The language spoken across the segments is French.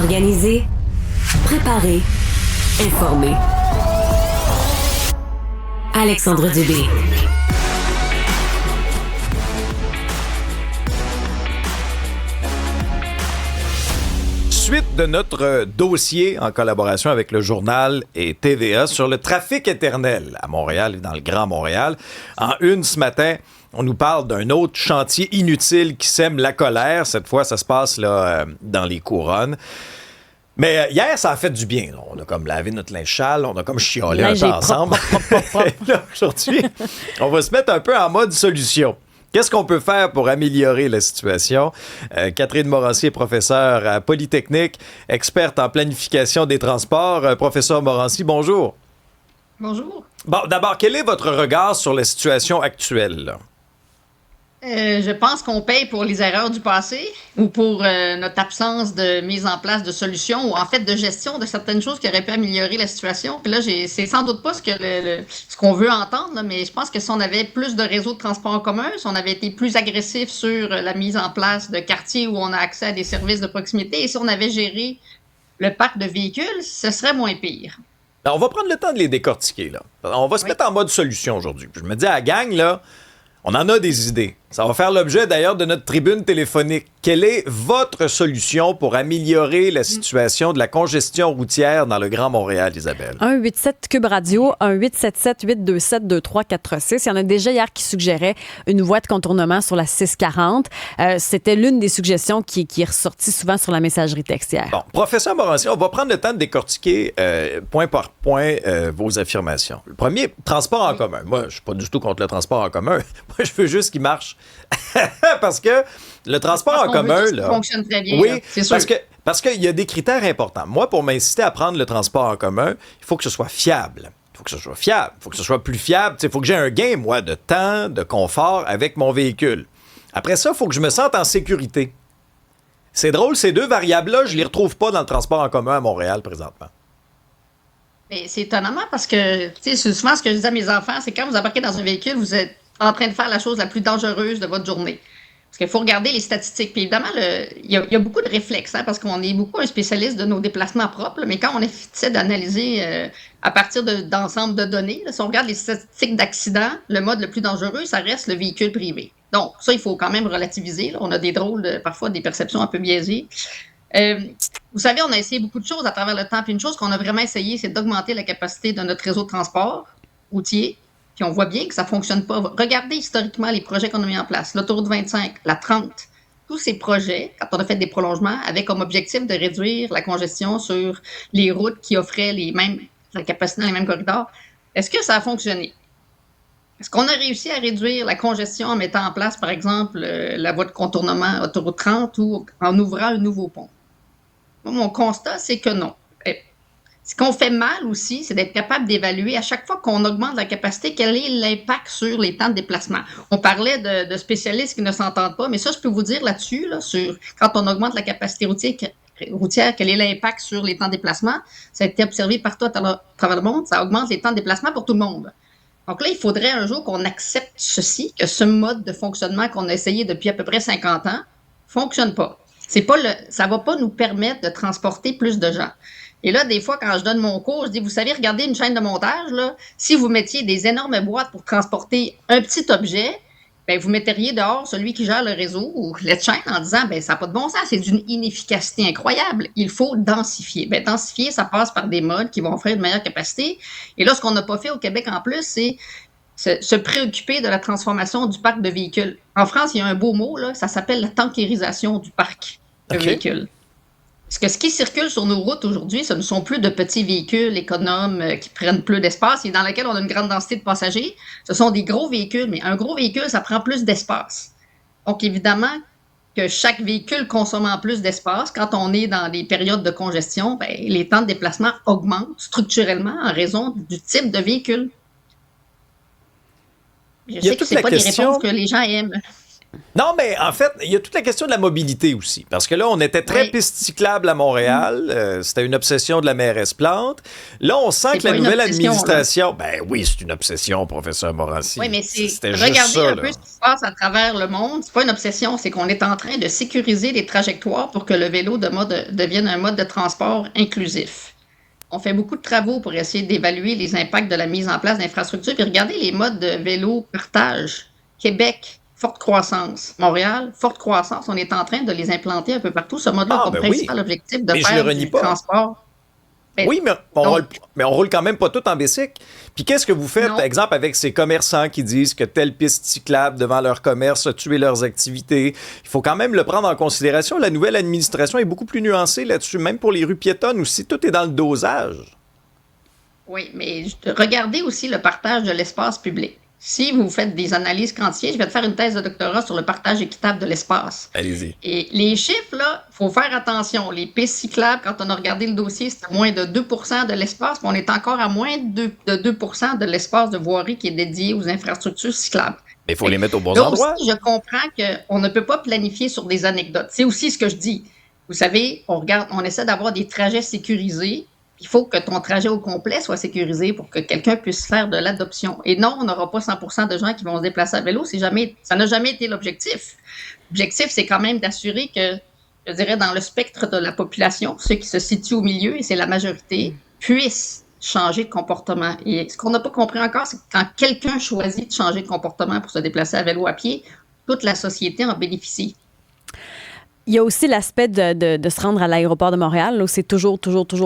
Organiser, préparer, informer. Alexandre Dubé. Suite de notre dossier en collaboration avec le journal et TVA sur le trafic éternel à Montréal et dans le Grand Montréal. En une ce matin, on nous parle d'un autre chantier inutile qui sème la colère. Cette fois, ça se passe là, dans les couronnes. Mais hier, ça a fait du bien. On a comme lavé notre linge sale, on a comme chiolé un peu ensemble. Et là, aujourd'hui, on va se mettre un peu en mode solution. Qu'est-ce qu'on peut faire pour améliorer la situation? Catherine Morancy est professeure à Polytechnique, experte en planification des transports. Professeur Morancy, bonjour. Bonjour. Bon, d'abord, quel est votre regard sur la situation actuelle, là? Je pense qu'on paye pour les erreurs du passé ou pour notre absence de mise en place de solutions ou en fait de gestion de certaines choses qui auraient pu améliorer la situation. Puis là, c'est sans doute pas ce qu'on veut entendre, là, mais je pense que si on avait plus de réseaux de transport en commun, si on avait été plus agressif sur la mise en place de quartiers où on a accès à des services de proximité et si on avait géré le parc de véhicules, ce serait moins pire. Alors, on va prendre le temps de les décortiquer, là. On va se mettre en mode solution aujourd'hui. Puis je me dis à la gang, là, on en a des idées. Ça va faire l'objet d'ailleurs de notre tribune téléphonique. Quelle est votre solution pour améliorer la situation de la congestion routière dans le Grand Montréal, Isabelle? 187 Cube Radio, 1877-827-2346. Il y en a déjà hier qui suggéraient une voie de contournement sur la 640. C'était l'une des suggestions qui est ressortie souvent sur la messagerie texte hier. Bon, professeur Morancy, on va prendre le temps de décortiquer point par point vos affirmations. Le premier, transport en commun. Moi, je suis pas du tout contre le transport en commun. Moi, je veux juste qu'il marche. Parce que le transport en commun, là, fonctionne très bien. oui, là, c'est sûr. parce qu'il y a des critères importants. Moi, pour m'inciter à prendre le transport en commun, il faut que ce soit fiable. Il faut que ce soit fiable. Il faut que ce soit plus fiable. Il faut que j'ai un gain, moi, de temps, de confort avec mon véhicule. Après ça, il faut que je me sente en sécurité. C'est drôle, ces deux variables-là, je les retrouve pas dans le transport en commun à Montréal présentement. Mais c'est étonnamment parce que, tu sais, souvent ce que je dis à mes enfants, c'est quand vous embarquez dans un véhicule, vous êtes en train de faire la chose la plus dangereuse de votre journée. Parce qu'il faut regarder les statistiques. Puis évidemment, il y a beaucoup de réflexes, hein, parce qu'on est beaucoup un spécialiste de nos déplacements propres, là, mais quand on essaie d'analyser à partir d'ensemble de données, là, si on regarde les statistiques d'accidents, le mode le plus dangereux, ça reste le véhicule privé. Donc, ça, il faut quand même relativiser. Là. On a des drôles, parfois des perceptions un peu biaisées. Vous savez, on a essayé beaucoup de choses à travers le temps. Puis une chose qu'on a vraiment essayé, c'est d'augmenter la capacité de notre réseau de transport routier. Puis on voit bien que ça ne fonctionne pas. Regardez historiquement les projets qu'on a mis en place. L'autoroute 25, la 30, tous ces projets, quand on a fait des prolongements, avaient comme objectif de réduire la congestion sur les routes qui offraient la capacité dans les mêmes corridors. Est-ce que ça a fonctionné? Est-ce qu'on a réussi à réduire la congestion en mettant en place, par exemple, la voie de contournement autoroute 30 ou en ouvrant un nouveau pont? Moi, mon constat, c'est que non. Ce qu'on fait mal aussi, c'est d'être capable d'évaluer à chaque fois qu'on augmente la capacité, quel est l'impact sur les temps de déplacement. On parlait de spécialistes qui ne s'entendent pas, mais ça, je peux vous dire là-dessus, là, sur quand on augmente la capacité routière, quel est l'impact sur les temps de déplacement. Ça a été observé partout à travers le monde, ça augmente les temps de déplacement pour tout le monde. Donc là, il faudrait un jour qu'on accepte ceci, que ce mode de fonctionnement qu'on a essayé depuis à peu près 50 ans fonctionne pas. Ça va pas nous permettre de transporter plus de gens. Et là, des fois, quand je donne mon cours, je dis, vous savez, regardez une chaîne de montage, là, si vous mettiez des énormes boîtes pour transporter un petit objet, ben, vous metteriez dehors celui qui gère le réseau ou la chaîne en disant, ben, ça n'a pas de bon sens, c'est d'une inefficacité incroyable. Il faut densifier. Ben, densifier, ça passe par des modes qui vont offrir une meilleure capacité. Et là, ce qu'on n'a pas fait au Québec en plus, c'est se préoccuper de la transformation du parc de véhicules. En France, il y a un beau mot, là, ça s'appelle la tankérisation du parc de véhicules. Parce que ce qui circule sur nos routes aujourd'hui, ce ne sont plus de petits véhicules économes qui prennent plus d'espace et dans lesquels on a une grande densité de passagers. Ce sont des gros véhicules, mais un gros véhicule, ça prend plus d'espace. Donc, évidemment, que chaque véhicule consommant plus d'espace, quand on est dans des périodes de congestion, ben, les temps de déplacement augmentent structurellement en raison du type de véhicule. Je sais que ce n'est pas des réponses que les gens aiment. Non, mais en fait, il y a toute la question de la mobilité aussi. Parce que là, on était très Oui. piste cyclable à Montréal. C'était une obsession de la mairesse Plante. Là, on sent C'est que la pas une nouvelle obsession, administration... Ben oui, c'est une obsession, professeur Morancy. Oui, mais C'était juste regardez ça, un là. peu ce qui se passe à travers le monde. C'est pas une obsession, c'est qu'on est en train de sécuriser les trajectoires pour que le vélo devienne un mode de transport inclusif. On fait beaucoup de travaux pour essayer d'évaluer les impacts de la mise en place d'infrastructures. Puis regardez les modes de vélo partage. Québec, forte croissance. Montréal, forte croissance. On est en train de les implanter un peu partout. Ce mode-là a Ah, comme ben oui. principal objectif de Mais je le faire renie du pas. transport. Ben, Oui, mais donc, on roule quand même pas tout en bicycle. Puis qu'est-ce que vous faites, Non. par exemple, avec ces commerçants qui disent que telle piste cyclable devant leur commerce a tué leurs activités? Il faut quand même le prendre en considération. La nouvelle administration est beaucoup plus nuancée là-dessus, même pour les rues piétonnes aussi. Tout est dans le dosage. oui, mais regardez aussi le partage de l'espace public. Si vous faites des analyses quantifiées, je vais te faire une thèse de doctorat sur le partage équitable de l'espace. Allez-y. Et les chiffres, là, il faut faire attention. Les pistes cyclables, quand on a regardé le dossier, c'était moins de 2 de l'espace, mais on est encore à moins de 2 de l'espace de voirie qui est dédié aux infrastructures cyclables. Mais il faut les mettre aux bons Là endroits. aussi, je comprends qu'on ne peut pas planifier sur des anecdotes. C'est aussi ce que je dis. Vous savez, on essaie d'avoir des trajets sécurisés. Il faut que ton trajet au complet soit sécurisé pour que quelqu'un puisse faire de l'adoption. Et non, on n'aura pas 100 de gens qui vont se déplacer à vélo. Ça n'a jamais été l'objectif. L'objectif, c'est quand même d'assurer que, je dirais, dans le spectre de la population, ceux qui se situent au milieu, et c'est la majorité, puissent changer de comportement. Et ce qu'on n'a pas compris encore, c'est que quand quelqu'un choisit de changer de comportement pour se déplacer à vélo à pied, toute la société en bénéficie. Il y a aussi l'aspect de se rendre à l'aéroport de Montréal, où c'est toujours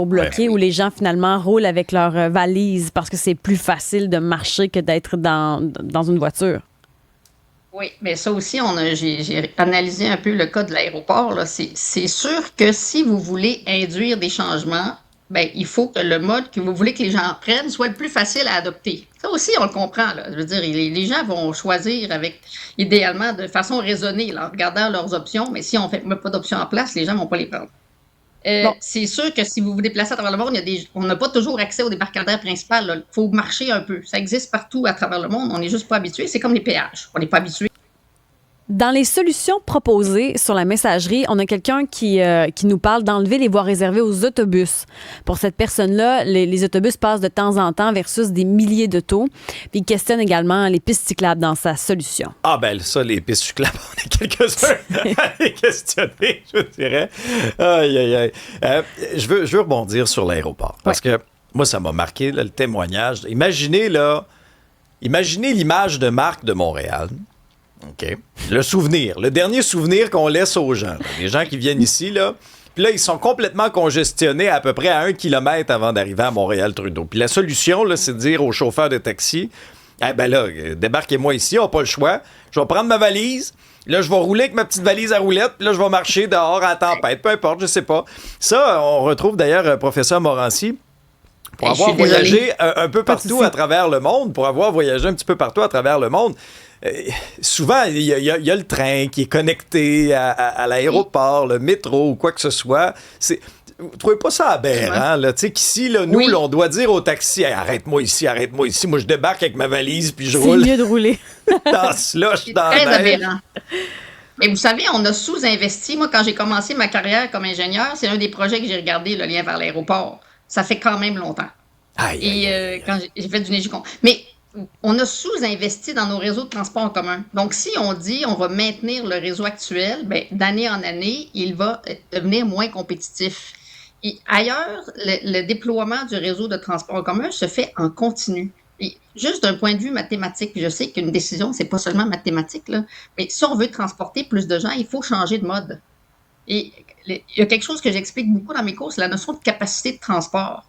bloqué, où les gens, finalement, roulent avec leur valise parce que c'est plus facile de marcher que d'être dans une voiture. Oui, mais ça aussi, j'ai analysé un peu le cas de l'aéroport, là. C'est sûr que si vous voulez induire des changements, ben, il faut que le mode que vous voulez que les gens prennent soit le plus facile à adopter. Ça aussi, on le comprend, là. Je veux dire, les gens vont choisir idéalement, de façon raisonnée, là, en regardant leurs options, mais si on ne met pas d'options en place, les gens ne vont pas les prendre. Bon. C'est sûr que si vous vous déplacez à travers le monde, on n'a pas toujours accès au débarcadère principal, là. Il faut marcher un peu. Ça existe partout à travers le monde. On n'est juste pas habitué. C'est comme les péages. On n'est pas habitué. Dans les solutions proposées sur la messagerie, on a quelqu'un qui nous parle d'enlever les voies réservées aux autobus. Pour cette personne-là, les autobus passent de temps en temps versus des milliers d'autos. Puis il questionne également les pistes cyclables dans sa solution. Ah ben ça, les pistes cyclables, on est quelques-uns à les questionner, je dirais. Aïe, aïe, aïe. Je veux rebondir sur l'aéroport. Parce que moi, ça m'a marqué, là, le témoignage. Imaginez l'image de marque de Montréal. OK. Le dernier souvenir qu'on laisse aux gens. Là. Les gens qui viennent ici, là. Puis là, ils sont complètement congestionnés à peu près à 1 kilomètre avant d'arriver à Montréal-Trudeau. Puis la solution, là, c'est de dire aux chauffeurs de taxi, eh ben là, débarquez-moi ici, on n'a pas le choix. Je vais prendre ma valise. Là, je vais rouler avec ma petite valise à roulettes. Puis là, je vais marcher dehors à la tempête. Peu importe, je sais pas. Ça, on retrouve d'ailleurs professeur Morancy. Pour avoir voyagé un peu partout à travers le monde, souvent, il y a le train qui est connecté à l'aéroport, le métro ou quoi que ce soit. Vous ne trouvez pas ça aberrant, là? Tu sais, qu'ici, là, nous, là, on doit dire au taxi, hey, arrête-moi ici. Moi, je débarque avec ma valise puis je roule. C'est mieux de rouler. Dans le slush, dans très la neige. aberrant. Mais vous savez, on a sous-investi. Moi, quand j'ai commencé ma carrière comme ingénieur, c'est un des projets que j'ai regardé, le lien vers l'aéroport. Ça fait quand même longtemps. Quand j'ai fait du Négicon. Mais on a sous-investi dans nos réseaux de transport en commun. Donc, si on dit on va maintenir le réseau actuel, ben, d'année en année, il va devenir moins compétitif. Et ailleurs, le déploiement du réseau de transport en commun se fait en continu. Et juste d'un point de vue mathématique, je sais qu'une décision, c'est pas seulement mathématique, là, mais si on veut transporter plus de gens, il faut changer de mode. Et il y a quelque chose que j'explique beaucoup dans mes cours, c'est la notion de capacité de transport.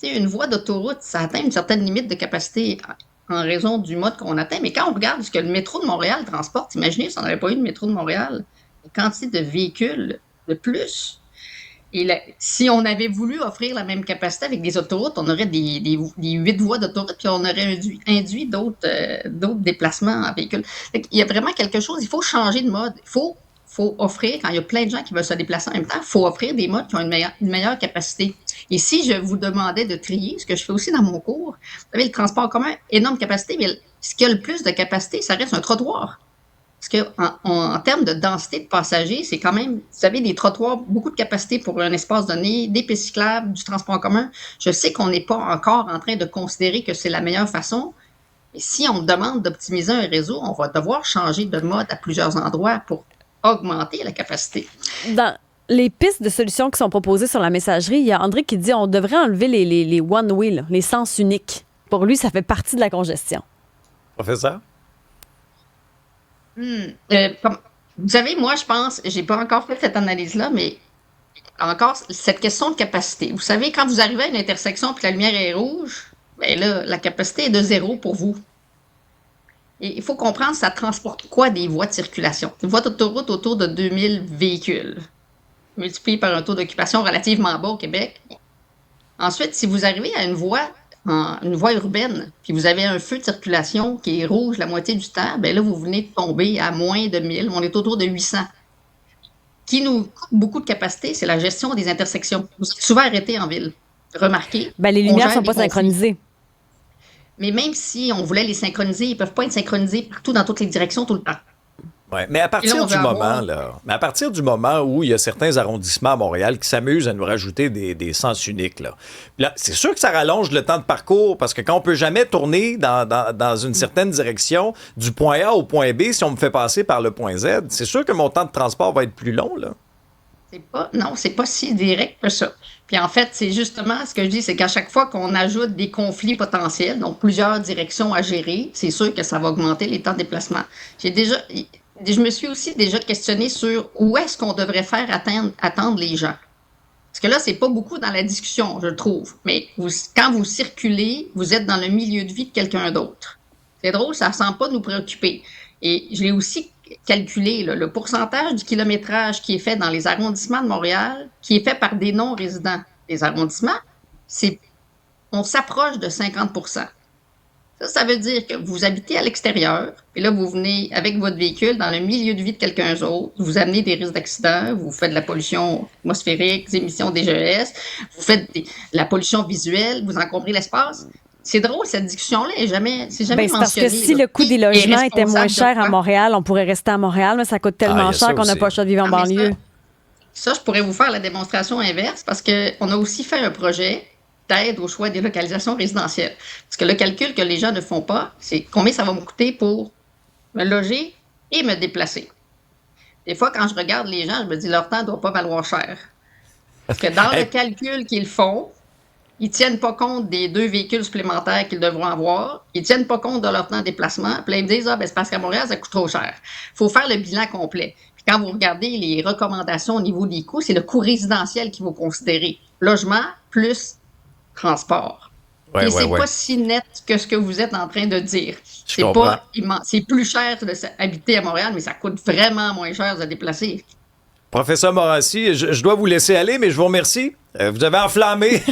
Tu sais, une voie d'autoroute, ça atteint une certaine limite de capacité en raison du mode qu'on atteint. Mais quand on regarde ce que le métro de Montréal transporte, imaginez si on n'avait pas eu de métro de Montréal, la quantité de véhicules de plus. Et si on avait voulu offrir la même capacité avec des autoroutes, on aurait des 8 voies d'autoroute, puis on aurait induit d'autres déplacements en véhicule. Il y a vraiment quelque chose, il faut changer de mode. Il faut offrir, quand il y a plein de gens qui veulent se déplacer en même temps, il faut offrir des modes qui ont une meilleure capacité. Et si je vous demandais de trier, ce que je fais aussi dans mon cours, vous savez, le transport en commun, énorme capacité, mais ce qui a le plus de capacité, ça reste un trottoir. Parce que en termes de densité de passagers, c'est quand même, vous avez des trottoirs, beaucoup de capacité pour un espace donné, des pistes cyclables, du transport en commun. Je sais qu'on n'est pas encore en train de considérer que c'est la meilleure façon. Et si on demande d'optimiser un réseau, on va devoir changer de mode à plusieurs endroits pour augmenter la capacité. Dans les pistes de solutions qui sont proposées sur la messagerie, il y a André qui dit on devrait enlever les one-way, là, les sens uniques. Pour lui, ça fait partie de la congestion. Professeur? Vous savez, moi, je pense, j'ai pas encore fait cette analyse-là, mais encore cette question de capacité. Vous savez, quand vous arrivez à une intersection et que la lumière est rouge, ben là, la capacité est de 0 pour vous. Et il faut comprendre, ça transporte quoi des voies de circulation? Une voie d'autoroute autour de 2000 véhicules, multiplié par un taux d'occupation relativement bas au Québec. Ensuite, si vous arrivez à une voie urbaine, puis vous avez un feu de circulation qui est rouge la moitié du temps, ben là, vous venez de tomber à moins de 1000. On est autour de 800. Qui nous coûte beaucoup de capacité, c'est la gestion des intersections. Vous êtes souvent arrêtés en ville. Remarquez. Ben, les lumières ne sont pas synchronisées. Mais même si on voulait les synchroniser, ils ne peuvent pas être synchronisés partout dans toutes les directions tout le temps. Ouais, mais à partir du moment où il y a certains arrondissements à Montréal qui s'amusent à nous rajouter des sens uniques, là, c'est sûr que ça rallonge le temps de parcours parce que quand on peut jamais tourner dans une certaine direction du point A au point B, si on me fait passer par le point Z, c'est sûr que mon temps de transport va être plus long, là. C'est pas si direct que ça. Puis en fait, c'est justement ce que je dis, c'est qu'à chaque fois qu'on ajoute des conflits potentiels, donc plusieurs directions à gérer, c'est sûr que ça va augmenter les temps de déplacement. Je me suis aussi déjà questionné sur où est-ce qu'on devrait faire attendre les gens. Parce que là, c'est pas beaucoup dans la discussion, je trouve. Mais quand vous circulez, vous êtes dans le milieu de vie de quelqu'un d'autre. C'est drôle, ça ne semble pas nous préoccuper. Et je l'ai aussi calculé, là, le pourcentage du kilométrage qui est fait dans les arrondissements de Montréal, qui est fait par des non-résidents des arrondissements, on s'approche de 50%. Ça veut dire que vous habitez à l'extérieur, et là, vous venez avec votre véhicule dans le milieu de vie de quelqu'un d'autre, vous amenez des risques d'accident, vous faites de la pollution atmosphérique, des émissions DGES, vous faites de la pollution visuelle, vous encombrez l'espace. C'est drôle, cette discussion-là c'est jamais mentionné. Parce que si le coût des logements était moins cher à Montréal, on pourrait rester à Montréal, mais ça coûte tellement cher qu'on n'a pas le choix de vivre en banlieue. Ça, je pourrais vous faire la démonstration inverse parce qu'on a aussi fait un projet d'aide au choix des localisations résidentielles. Parce que le calcul que les gens ne font pas, c'est combien ça va me coûter pour me loger et me déplacer. Des fois, quand je regarde les gens, je me dis leur temps ne doit pas valoir cher. Parce que dans le calcul qu'ils font, ils ne tiennent pas compte des 2 véhicules supplémentaires qu'ils devront avoir. Ils ne tiennent pas compte de leur temps de déplacement. Puis là, ils me disent, c'est parce qu'à Montréal, ça coûte trop cher. Il faut faire le bilan complet. Puis quand vous regardez les recommandations au niveau des coûts, c'est le coût résidentiel qu'il faut considérer. Logement plus transport. Et c'est pas si net que ce que vous êtes en train de dire. C'est plus cher d'habiter à Montréal, mais ça coûte vraiment moins cher de se déplacer. Professeur Morancy, je dois vous laisser aller, mais je vous remercie. Vous avez enflammé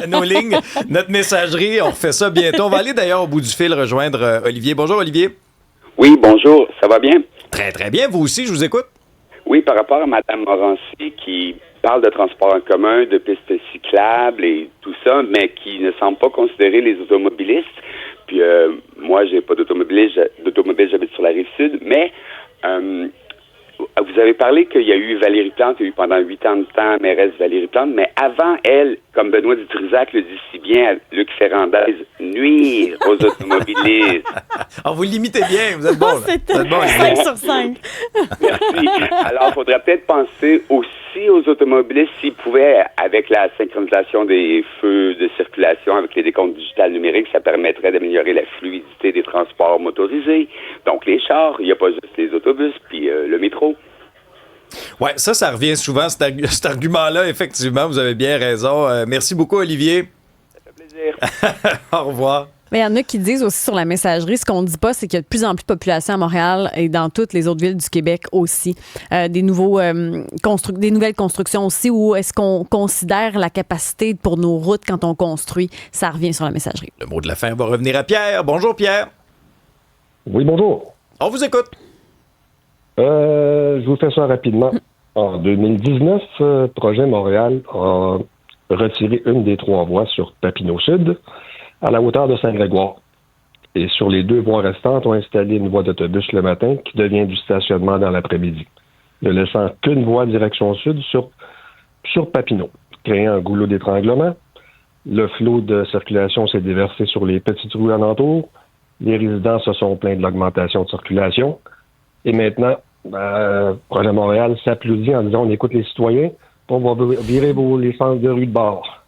nos lignes, notre messagerie. On refait ça bientôt. On va aller d'ailleurs au bout du fil rejoindre Olivier. Bonjour, Olivier. Oui, bonjour. Ça va bien? Très, très bien. Vous aussi, je vous écoute. Oui, par rapport à Mme Morancy qui parle de transport en commun, de pistes cyclables et tout ça, mais qui ne semble pas considérer les automobilistes. Puis moi, j'ai pas d'automobile, j'habite sur la Rive-Sud, mais vous avez parlé qu'il y a eu Valérie Plante, il y a eu pendant 8 ans de temps mairesse Valérie Plante, mais avant elle, comme Benoît Dutrisac le dit si bien à Luc Ferrandez, nuire aux automobilistes. Vous l'imitez bien, vous êtes bon. C'est 5 sur 5. Merci. Alors, il faudrait peut-être penser aussi aux automobilistes s'ils pouvaient, avec la synchronisation des feux de circulation, avec les décomptes digitales numériques, ça permettrait d'améliorer la fluidité des transports motorisés. Donc, les chars, il n'y a pas juste les autobus, puis le métro. Oui, ça revient souvent, cet argument-là, effectivement, vous avez bien raison. Merci beaucoup, Olivier. Ça fait plaisir. Au revoir. Mais il y en a qui disent aussi sur la messagerie, ce qu'on ne dit pas, c'est qu'il y a de plus en plus de population à Montréal et dans toutes les autres villes du Québec aussi. Des nouvelles constructions aussi, où est-ce qu'on considère la capacité pour nos routes quand on construit? Ça revient sur la messagerie. Le mot de la fin va revenir à Pierre. Bonjour, Pierre. Oui, bonjour. On vous écoute. Je vous fais ça rapidement. En 2019, Projet Montréal a retiré une des 3 voies sur Papineau Sud à la hauteur de Saint-Grégoire. Et sur les 2 voies restantes, on a installé une voie d'autobus le matin qui devient du stationnement dans l'après-midi, ne laissant qu'une voie direction sud sur Papineau, créant un goulot d'étranglement. Le flot de circulation s'est déversé sur les petites rues alentours. Les résidents se sont plaints de l'augmentation de circulation. Et maintenant, Projet Montréal s'applaudit en disant on écoute les citoyens, on va virer les sens de rue de bord.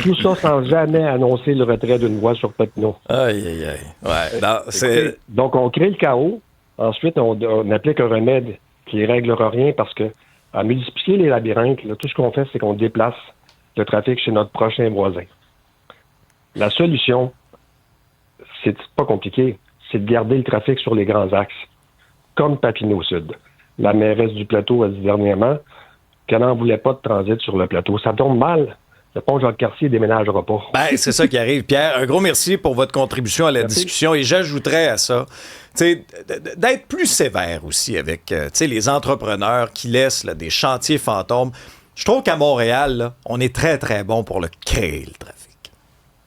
Tout ça sans jamais annoncer le retrait d'une voie sur Papineau. Aïe, aïe, aïe. Ouais, non, c'est... Donc, on crée le chaos. Ensuite, on applique un remède qui ne réglera rien parce que, à multiplier les labyrinthes, là, tout ce qu'on fait, c'est qu'on déplace le trafic chez notre prochain voisin. La solution, c'est pas compliqué, c'est de garder le trafic sur les grands axes, comme Papineau Sud. La mairesse du plateau a dit dernièrement qu'elle n'en voulait pas de transit sur le plateau. Ça tombe mal. Le pont Jacques-Cartier ne déménagera pas. Ben, c'est ça qui arrive. Pierre, un gros merci pour votre contribution à la discussion. Et j'ajouterais à ça, d'être plus sévère aussi avec les entrepreneurs qui laissent là, des chantiers fantômes. Je trouve qu'à Montréal, là, on est très, très bon pour le créer, le trafic.